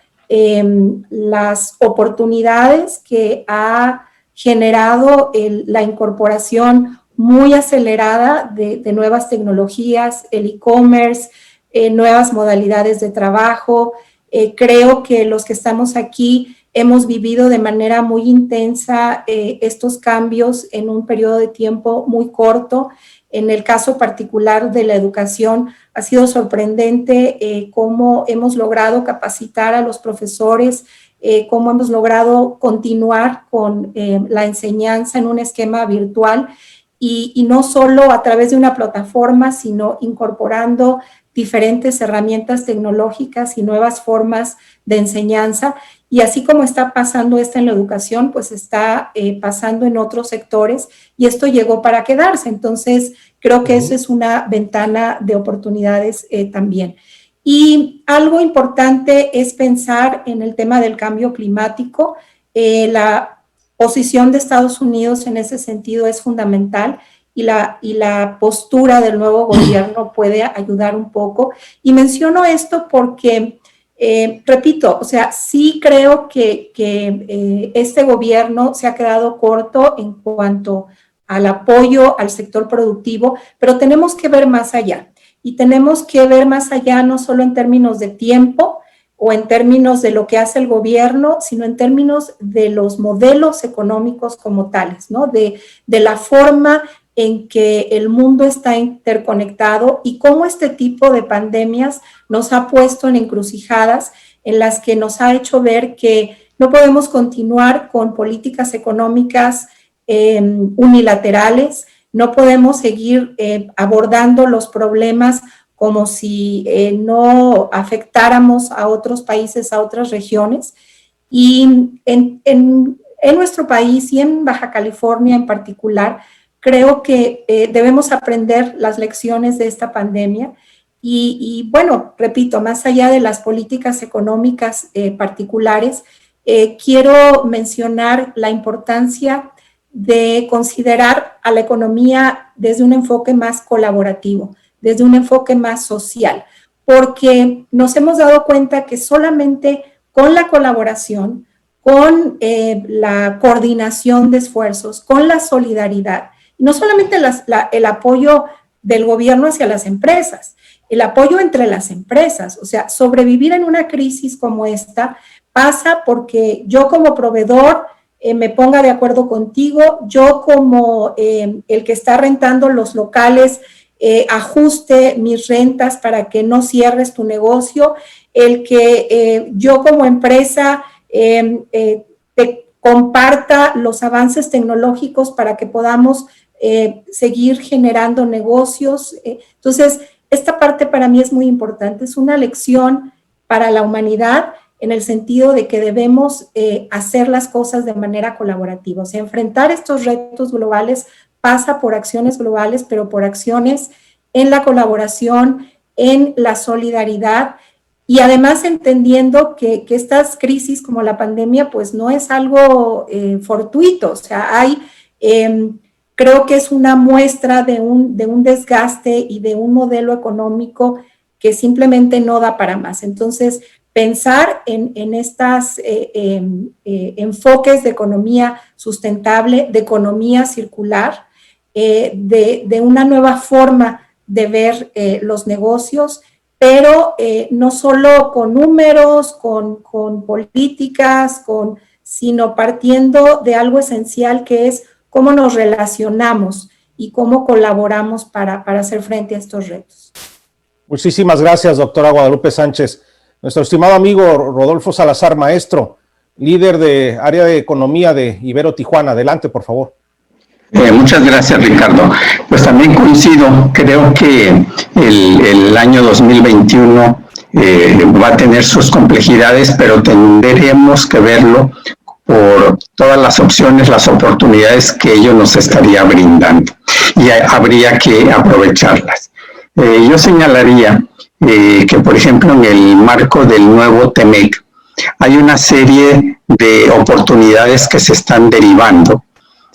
Speaker 3: las oportunidades que ha generado la incorporación muy acelerada de nuevas tecnologías, el e-commerce, nuevas modalidades de trabajo. Creo que los que estamos aquí hemos vivido de manera muy intensa estos cambios en un periodo de tiempo muy corto. En el caso particular de la educación, ha sido sorprendente cómo hemos logrado capacitar a los profesores, cómo hemos logrado continuar con la enseñanza en un esquema virtual y no solo a través de una plataforma, sino incorporando diferentes herramientas tecnológicas y nuevas formas de enseñanza. Y así como está pasando esto en la educación, pues está pasando en otros sectores y esto llegó para quedarse. Entonces, creo que eso es una ventana de oportunidades también. Y algo importante es pensar en el tema del cambio climático. La posición de Estados Unidos en ese sentido es fundamental y la postura del nuevo gobierno puede ayudar un poco. Y menciono esto porque, repito, o sea, sí creo que este gobierno se ha quedado corto en cuanto al apoyo al sector productivo, pero tenemos que ver más allá. Y tenemos que ver más allá no solo en términos de tiempo o en términos de lo que hace el gobierno, sino en términos de los modelos económicos como tales, ¿no? De la forma en que el mundo está interconectado y cómo este tipo de pandemias nos ha puesto en encrucijadas en las que nos ha hecho ver que no podemos continuar con políticas económicas unilaterales, no podemos seguir abordando los problemas como si no afectáramos a otros países, a otras regiones. Y en nuestro país y en Baja California en particular, creo que debemos aprender las lecciones de esta pandemia y bueno, repito, más allá de las políticas económicas particulares, quiero mencionar la importancia de considerar a la economía desde un enfoque más colaborativo, desde un enfoque más social, porque nos hemos dado cuenta que solamente con la colaboración, con la coordinación de esfuerzos, con la solidaridad, y no solamente el apoyo del gobierno hacia las empresas, el apoyo entre las empresas, o sea, sobrevivir en una crisis como esta pasa porque yo como proveedor me ponga de acuerdo contigo, yo como el que está rentando los locales ajuste mis rentas para que no cierres tu negocio, el que yo como empresa te comparta los avances tecnológicos para que podamos seguir generando negocios. Entonces, esta parte para mí es muy importante, es una lección para la humanidad en el sentido de que debemos hacer las cosas de manera colaborativa. O sea, enfrentar estos retos globales pasa por acciones globales, pero por acciones en la colaboración, en la solidaridad, y además entendiendo que estas crisis como la pandemia pues no es algo fortuito, o sea, hay, creo que es una muestra de un desgaste y de un modelo económico que simplemente no da para más. Entonces, pensar en estos enfoques de economía sustentable, de economía circular, de una nueva forma de ver los negocios, pero no solo con números, con políticas, sino partiendo de algo esencial que es cómo nos relacionamos y cómo colaboramos para hacer frente a estos retos.
Speaker 2: Muchísimas gracias, doctora Guadalupe Sánchez. Nuestro estimado amigo Rodolfo Salazar, maestro, líder de área de economía de Ibero Tijuana. Adelante, por favor.
Speaker 4: Muchas gracias, Ricardo. Pues también coincido, creo que el año 2021 va a tener sus complejidades, pero tendremos que verlo por todas las opciones, las oportunidades que ello nos estaría brindando, y habría que aprovecharlas. Yo señalaría que, por ejemplo, en el marco del nuevo TEMEC, hay una serie de oportunidades que se están derivando,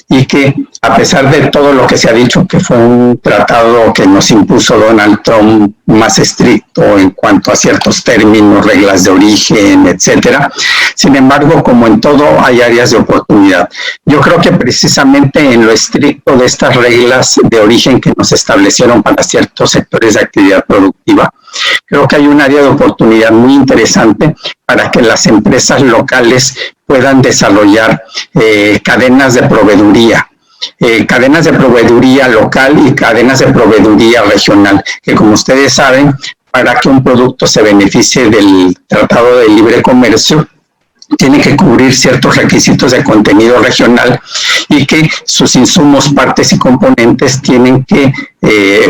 Speaker 4: y que a pesar de todo lo que se ha dicho que fue un tratado que nos impuso Donald Trump más estricto en cuanto a ciertos términos, reglas de origen, etcétera, sin embargo, como en todo, hay áreas de oportunidad. Yo creo que precisamente en lo estricto de estas reglas de origen que nos establecieron para ciertos sectores de actividad productiva, creo que hay un área de oportunidad muy interesante para que las empresas locales puedan desarrollar cadenas de proveeduría local y cadenas de proveeduría regional, que como ustedes saben, para que un producto se beneficie del Tratado de Libre Comercio, tiene que cubrir ciertos requisitos de contenido regional y que sus insumos, partes y componentes tienen que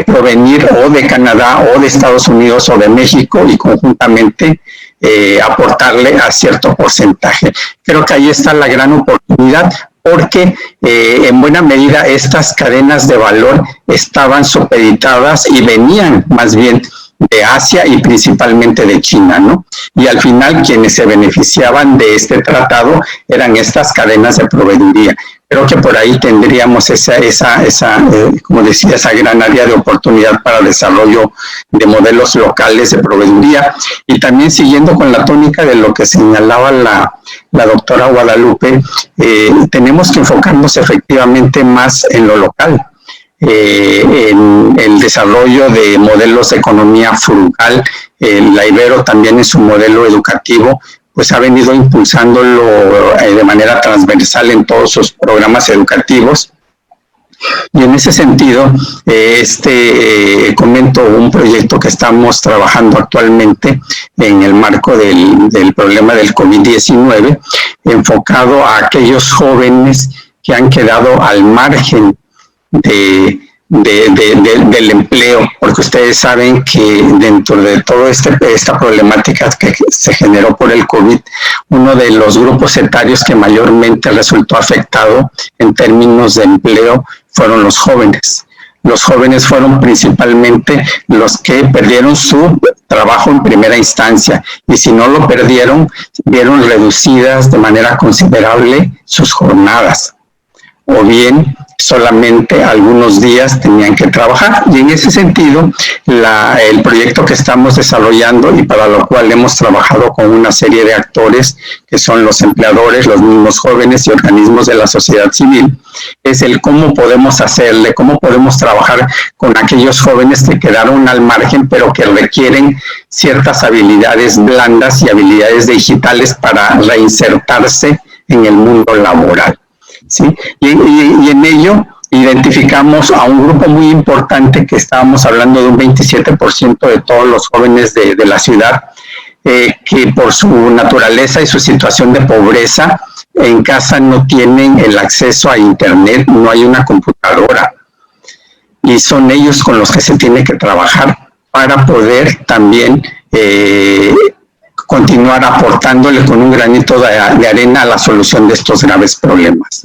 Speaker 4: provenir o de Canadá o de Estados Unidos o de México, y conjuntamente aportarle a cierto porcentaje. Creo que ahí está la gran oportunidad, porque en buena medida estas cadenas de valor estaban supeditadas y venían más bien de Asia y principalmente de China, ¿no? Y al final quienes se beneficiaban de este tratado eran estas cadenas de proveeduría. Creo que por ahí tendríamos como decía, esa gran área de oportunidad para el desarrollo de modelos locales de proveeduría. Y también siguiendo con la tónica de lo que señalaba la doctora Guadalupe, tenemos que enfocarnos efectivamente más en lo local. En el desarrollo de modelos de economía frugal. La Ibero también en su modelo educativo pues ha venido impulsándolo de manera transversal en todos sus programas educativos. Y en ese sentido, comento un proyecto que estamos trabajando actualmente en el marco del problema del COVID-19, enfocado a aquellos jóvenes que han quedado al margen del empleo, porque ustedes saben que dentro de toda esta problemática que se generó por el COVID, uno de los grupos etarios que mayormente resultó afectado en términos de empleo fueron los jóvenes. Los jóvenes fueron principalmente los que perdieron su trabajo en primera instancia, y si no lo perdieron, vieron reducidas de manera considerable sus jornadas. o bien solamente algunos días tenían que trabajar. Y en ese sentido, el proyecto que estamos desarrollando y para lo cual hemos trabajado con una serie de actores que son los empleadores, los mismos jóvenes y organismos de la sociedad civil, es el cómo podemos hacerle, cómo podemos trabajar con aquellos jóvenes que quedaron al margen, pero que requieren ciertas habilidades blandas y habilidades digitales para reinsertarse en el mundo laboral. ¿Sí? Y en ello identificamos a un grupo muy importante que estábamos hablando de un 27% de todos los jóvenes de la ciudad, que por su naturaleza y su situación de pobreza en casa no tienen el acceso a internet, no hay una computadora, y son ellos con los que se tiene que trabajar para poder también continuar aportándole con un granito de arena a la solución de estos graves problemas.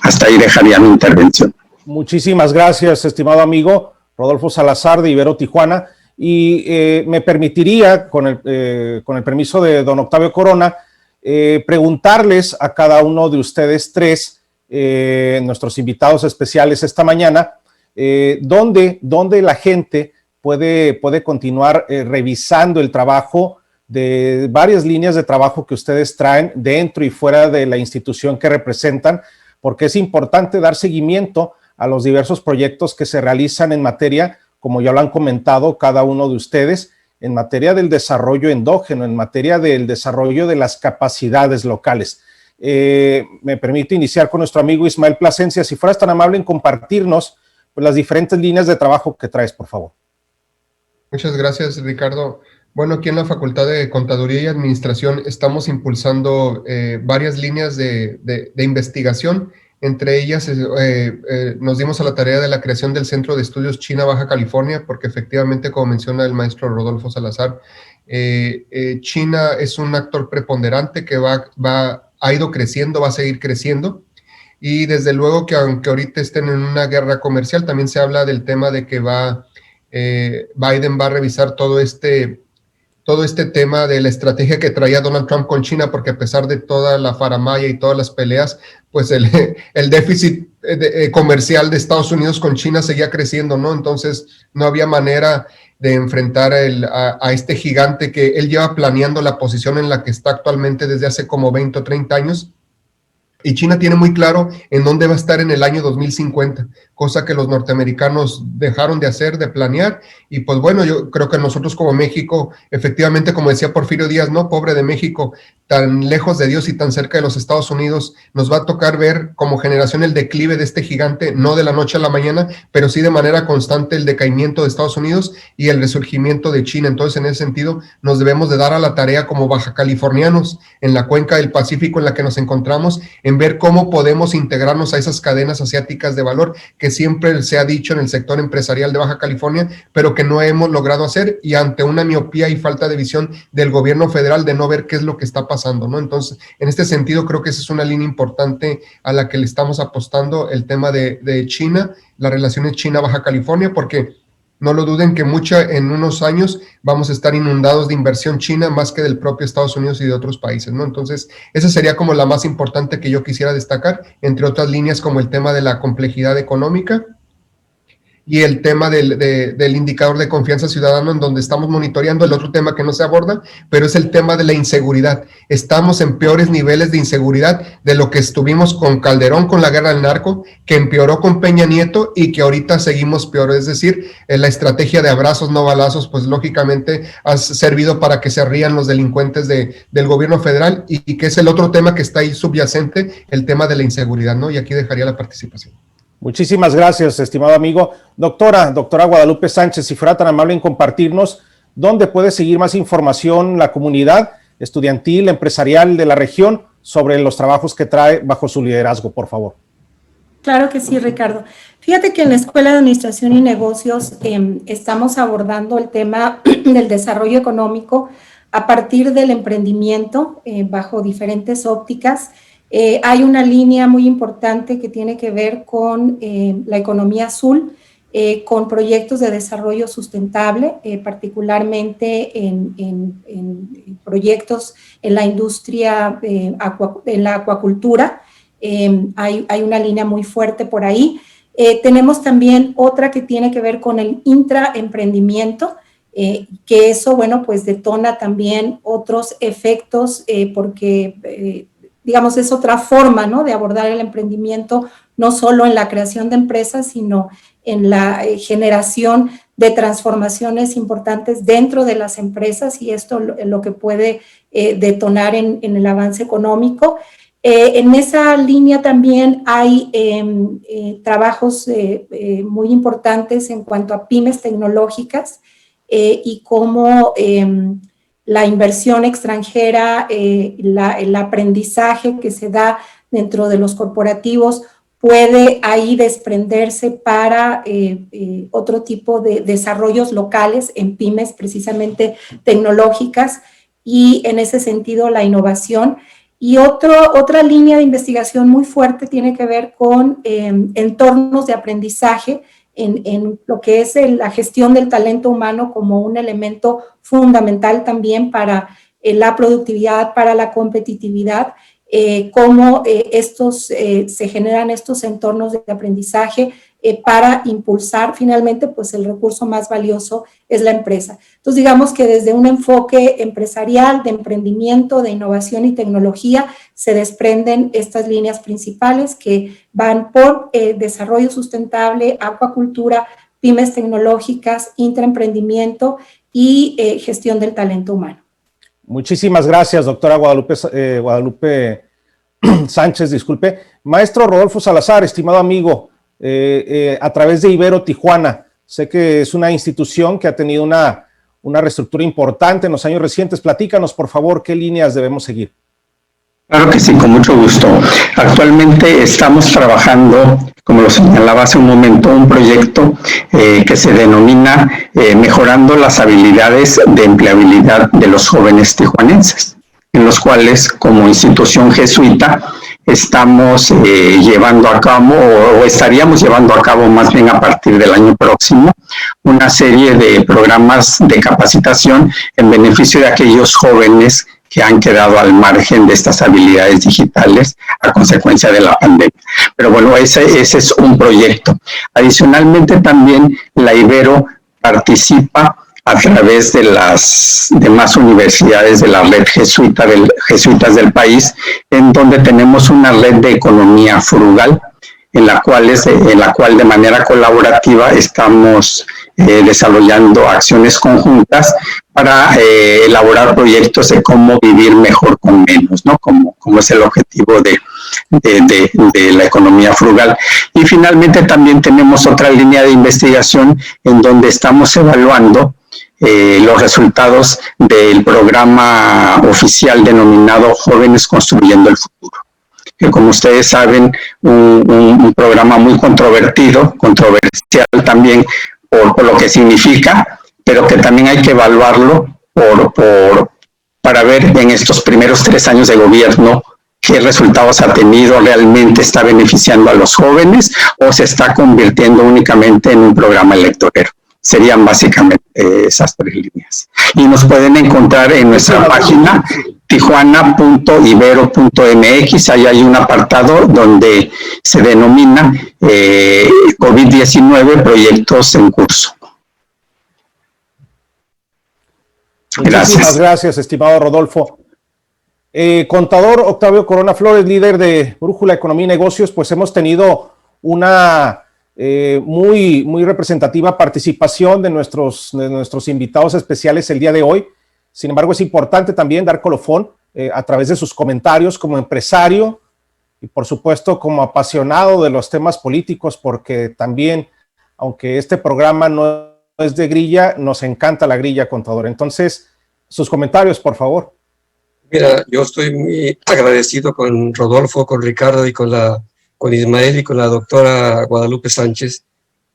Speaker 4: Hasta ahí dejaría mi intervención.
Speaker 2: Muchísimas gracias, estimado amigo Rodolfo Salazar de Ibero Tijuana. Y me permitiría, con el permiso de don Octavio Corona, preguntarles a cada uno de ustedes tres, nuestros invitados especiales esta mañana, dónde la gente puede continuar revisando el trabajo de varias líneas de trabajo que ustedes traen dentro y fuera de la institución que representan, porque es importante dar seguimiento a los diversos proyectos que se realizan en materia, como ya lo han comentado cada uno de ustedes, en materia del desarrollo endógeno, en materia del desarrollo de las capacidades locales. Me permito iniciar con nuestro amigo Ismael Plasencia. Si fueras tan amable en compartirnos pues, las diferentes líneas de trabajo que traes, por favor.
Speaker 5: Muchas gracias, Ricardo. Bueno, aquí en la Facultad de Contaduría y Administración estamos impulsando varias líneas de investigación. Entre ellas nos dimos a la tarea de la creación del Centro de Estudios China Baja California, porque efectivamente, como menciona el maestro Rodolfo Salazar, China es un actor preponderante que ha ido creciendo, va a seguir creciendo. Y desde luego que aunque ahorita estén en una guerra comercial, también se habla del tema de que Biden va a revisar todo este tema de la estrategia que traía Donald Trump con China, porque a pesar de toda la faramaya y todas las peleas, pues el déficit comercial de Estados Unidos con China seguía creciendo, ¿no? Entonces no había manera de enfrentar a este gigante que él lleva planeando la posición en la que está actualmente desde hace como 20 o 30 años. Y China tiene muy claro en dónde va a estar en el año 2050, cosa que los norteamericanos dejaron de hacer, de planear. Y pues bueno, yo creo que nosotros como México, efectivamente, como decía Porfirio Díaz, no, pobre de México, tan lejos de Dios y tan cerca de los Estados Unidos, nos va a tocar ver como generación el declive de este gigante, no de la noche a la mañana, pero sí de manera constante el decaimiento de Estados Unidos y el resurgimiento de China. Entonces, en ese sentido, nos debemos de dar a la tarea como baja californianos en la cuenca del Pacífico en la que nos encontramos, en ver cómo podemos integrarnos a esas cadenas asiáticas de valor que siempre se ha dicho en el sector empresarial de Baja California, pero que no hemos logrado hacer, y ante una miopía y falta de visión del gobierno federal de no ver qué es lo que está pasando, ¿no? Entonces, en este sentido, creo que esa es una línea importante a la que le estamos apostando, el tema de China, las relaciones China-Baja California, porque no lo duden que en unos años vamos a estar inundados de inversión china más que del propio Estados Unidos y de otros países, ¿no? Entonces, esa sería como la más importante que yo quisiera destacar, entre otras líneas como el tema de la complejidad económica y el tema del indicador de confianza ciudadano, en donde estamos monitoreando el otro tema que no se aborda, pero es el tema de la inseguridad. Estamos en peores niveles de inseguridad de lo que estuvimos con Calderón, con la guerra del narco, que empeoró con Peña Nieto y que ahorita seguimos peor. Es decir, la estrategia de abrazos, no balazos, pues lógicamente ha servido para que se rían los delincuentes del gobierno federal, y que es el otro tema que está ahí subyacente, el tema de la inseguridad, ¿no? Y aquí dejaría la participación.
Speaker 2: Muchísimas gracias, estimado amigo. Doctora Guadalupe Sánchez, si fuera tan amable en compartirnos dónde puede seguir más información la comunidad estudiantil, empresarial de la región sobre los trabajos que trae bajo su liderazgo, por favor.
Speaker 3: Claro que sí, Ricardo. Fíjate que en la Escuela de Administración y Negocios estamos abordando el tema del desarrollo económico a partir del emprendimiento bajo diferentes ópticas. Hay una línea muy importante que tiene que ver con la economía azul, con proyectos de desarrollo sustentable, particularmente en proyectos en la industria, en la acuacultura, hay una línea muy fuerte por ahí. Tenemos también otra que tiene que ver con el intraemprendimiento, que eso, bueno, pues detona también otros efectos porque, digamos, es otra forma, ¿no?, de abordar el emprendimiento, no solo en la creación de empresas, sino en la generación de transformaciones importantes dentro de las empresas, y esto lo que puede detonar en el avance económico. En esa línea también hay trabajos muy importantes en cuanto a pymes tecnológicas y cómo la inversión extranjera, el aprendizaje que se da dentro de los corporativos puede ahí desprenderse para otro tipo de desarrollos locales en pymes precisamente tecnológicas, y en ese sentido la innovación. Y otra línea de investigación muy fuerte tiene que ver con entornos de aprendizaje en lo que es la gestión del talento humano como un elemento fundamental también para la productividad, para la competitividad, cómo se generan estos entornos de aprendizaje para impulsar finalmente, pues el recurso más valioso es la empresa. Entonces, digamos que desde un enfoque empresarial, de emprendimiento, de innovación y tecnología, se desprenden estas líneas principales que van por desarrollo sustentable, acuacultura, pymes tecnológicas, intraemprendimiento y gestión del talento humano.
Speaker 2: Muchísimas gracias, doctora Guadalupe Sánchez, disculpe. Maestro Rodolfo Salazar, estimado amigo, a través de Ibero Tijuana, sé que es una institución que ha tenido una reestructura importante en los años recientes. Platícanos, por favor, qué líneas debemos seguir.
Speaker 4: Claro que sí, con mucho gusto. Actualmente estamos trabajando, como lo señalaba hace un momento, un proyecto que se denomina Mejorando las habilidades de empleabilidad de los jóvenes tijuanenses, en los cuales, como institución jesuita, estamos llevando a cabo, o estaríamos llevando a cabo más bien a partir del año próximo, una serie de programas de capacitación en beneficio de aquellos jóvenes que han quedado al margen de estas habilidades digitales a consecuencia de la pandemia. Pero bueno, ese es un proyecto. Adicionalmente, también la Ibero participa a través de las demás universidades de la red jesuitas del país, en donde tenemos una red de economía frugal, en la cual de manera colaborativa estamos desarrollando acciones conjuntas para elaborar proyectos de cómo vivir mejor con menos, ¿no? Como es el objetivo de la economía frugal. Y finalmente también tenemos otra línea de investigación en donde estamos evaluando los resultados del programa oficial denominado Jóvenes Construyendo el Futuro, que, como ustedes saben, un programa muy controversial también por lo que significa, pero que también hay que evaluarlo para ver en estos primeros 3 años de gobierno qué resultados ha tenido, realmente está beneficiando a los jóvenes o se está convirtiendo únicamente en un programa electorero. Serían básicamente esas 3 líneas. Y nos pueden encontrar en nuestra página tijuana.ibero.mx. Ahí hay un apartado donde se denomina COVID-19 proyectos en curso.
Speaker 2: Muchísimas gracias, estimado Rodolfo. Contador Octavio Corona Flores, líder de Brújula Economía y Negocios, pues hemos tenido una muy representativa participación de nuestros invitados especiales el día de hoy. Sin embargo, es importante también dar colofón a través de sus comentarios como empresario y, por supuesto, como apasionado de los temas políticos, porque también, aunque este programa no es de grilla, nos encanta la grilla, contador. Entonces, sus comentarios, por favor.
Speaker 6: Mira, yo estoy muy agradecido con Rodolfo, con Ricardo y con Ismael y con la doctora Guadalupe Sánchez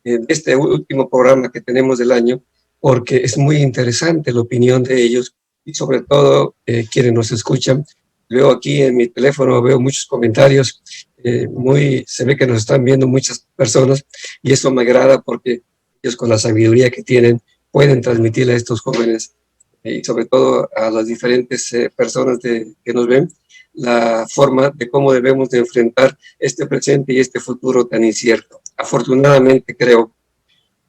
Speaker 6: en este último programa que tenemos del año, porque es muy interesante la opinión de ellos y sobre todo quienes nos escuchan. Veo aquí en mi teléfono, veo muchos comentarios, se ve que nos están viendo muchas personas y eso me agrada porque ellos, con la sabiduría que tienen, pueden transmitirle a estos jóvenes y sobre todo a las diferentes personas que nos ven, la forma de cómo debemos de enfrentar este presente y este futuro tan incierto. Afortunadamente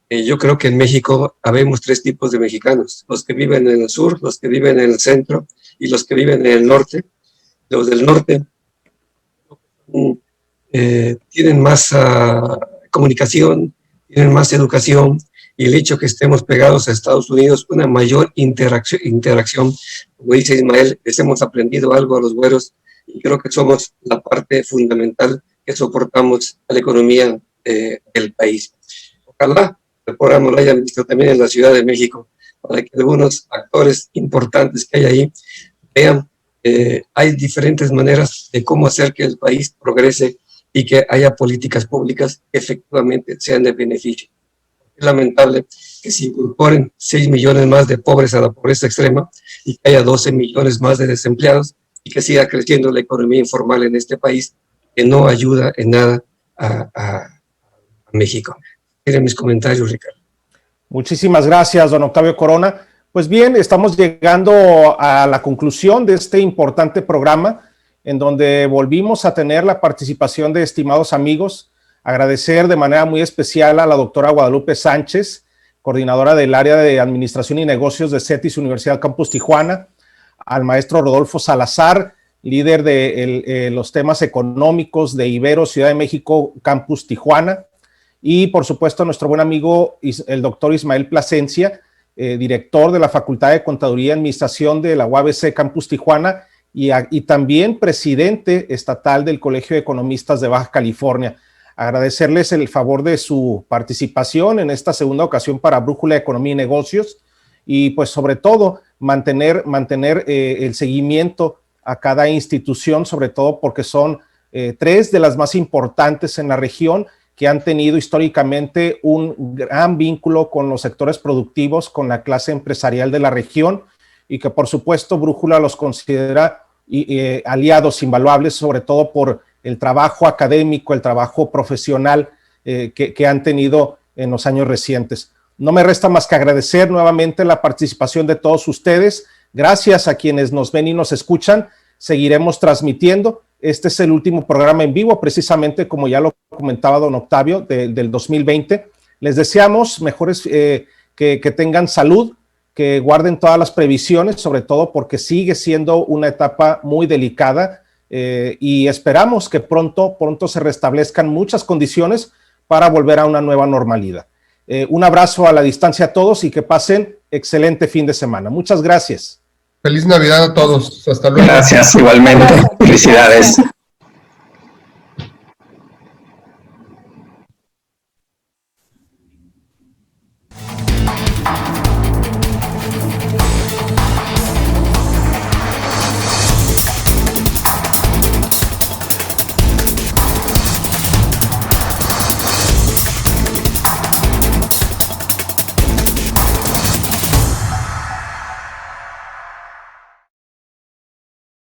Speaker 6: yo creo que en México habemos 3 tipos de mexicanos: los que viven en el sur, los que viven en el centro y los que viven en el norte. Los del norte tienen más comunicación, tienen más educación, y el hecho que estemos pegados a Estados Unidos, una mayor interacción, como dice Ismael, les hemos aprendido algo a los güeros, y creo que somos la parte fundamental que soportamos a la economía del país. Ojalá el programa lo hayan visto también en la Ciudad de México, para que algunos actores importantes que hay ahí vean hay diferentes maneras de cómo hacer que el país progrese y que haya políticas públicas que efectivamente sean de beneficio. Es lamentable que se incorporen 6 millones más de pobres a la pobreza extrema y que haya 12 millones más de desempleados y que siga creciendo la economía informal en este país, que no ayuda en nada a México. Miren mis comentarios, Ricardo.
Speaker 2: Muchísimas gracias, don Octavio Corona. Pues bien, estamos llegando a la conclusión de este importante programa, en donde volvimos a tener la participación de estimados amigos. Agradecer de manera muy especial a la doctora Guadalupe Sánchez, coordinadora del área de Administración y Negocios de CETIS Universidad Campus Tijuana, al maestro Rodolfo Salazar, líder de los temas económicos de Ibero Ciudad de México Campus Tijuana, y por supuesto a nuestro buen amigo el doctor Ismael Plasencia, director de la Facultad de Contaduría y Administración de la UABC Campus Tijuana, y también presidente estatal del Colegio de Economistas de Baja California. Agradecerles el favor de su participación en esta segunda ocasión para Brújula Economía y Negocios, y pues sobre todo mantener el seguimiento a cada institución, sobre todo porque son 3 de las más importantes en la región, que han tenido históricamente un gran vínculo con los sectores productivos, con la clase empresarial de la región, y que por supuesto Brújula los considera aliados invaluables, sobre todo por el trabajo académico, el trabajo profesional que han tenido en los años recientes. No me resta más que agradecer nuevamente la participación de todos ustedes. Gracias a quienes nos ven y nos escuchan. Seguiremos transmitiendo. Este es el último programa en vivo, precisamente como ya lo comentaba don Octavio, del 2020. Les deseamos mejores, que tengan salud, que guarden todas las previsiones, sobre todo porque sigue siendo una etapa muy delicada, y esperamos que pronto se restablezcan muchas condiciones para volver a una nueva normalidad. Un abrazo a la distancia a todos y que pasen excelente fin de semana. Muchas gracias.
Speaker 5: Feliz Navidad a todos. Hasta luego.
Speaker 4: Gracias, igualmente. Felicidades.